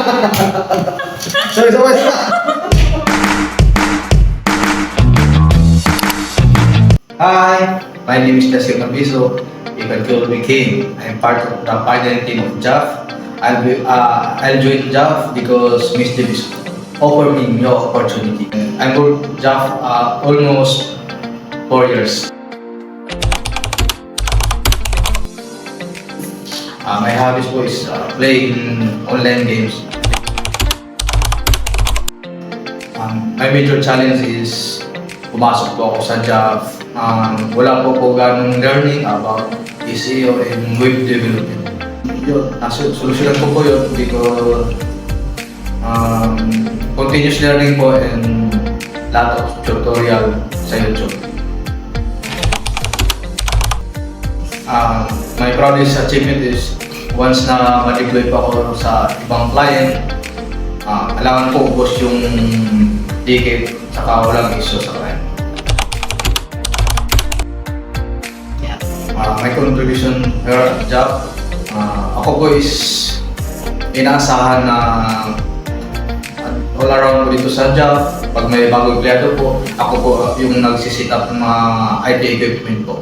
Sorry, sorry. Hi, my name is Dasir Mabiso. You can call me King. I'm part of the pioneering team of JAF. I'll join JAF because Miss Davis offered me new opportunity. I'm with JAF almost 4 years. My hobbies po is playing online games. My major challenge is pumasok po ako sa JAF. Wala po ganong learning about SEO and web development. Yun, solusyonan ko po yun because continuous learning po and lot of tutorial sa YouTube. My proudest achievement is once na ma-deploy pa ako sa ibang client, kailangan po ubos yung ticket saka walang issue sa client. My contribution here at JAF, ako po is inaasahan na all around po dito sa JAF. Pag may bagong empleyado po, ako po yung nagsisit up ng mga IT equipment po.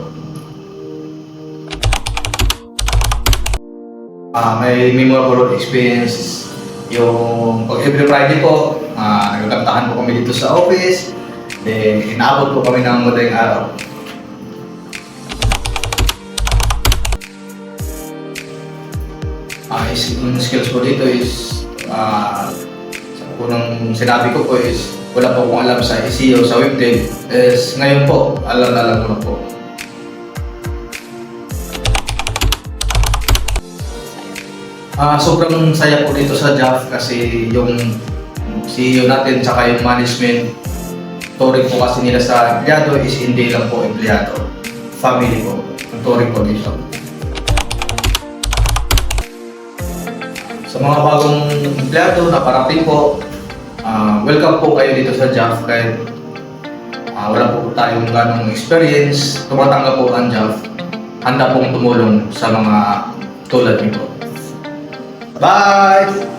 May memorable experience yung pag every Friday po, nagkantahan po kami dito sa office, then inaabot po kami ng madaling araw. Yung skills ko dito is unang sinabi ko po is wala po akong alam sa SEO, sa web dev. Ngayon po, alam ko na po. Sobrang saya po dito sa JAF kasi yung CEO natin tsaka yung management, turing po kasi nila sa empleyado is hindi lang po empleyado, family po, ang turing po dito. Sa mga bagong empleyado na parating po, welcome po kayo dito sa JAF kahit wala po tayong ganong experience, tumatanggap po ang JAF, handa pong tumulong sa mga tulad nito. Bye!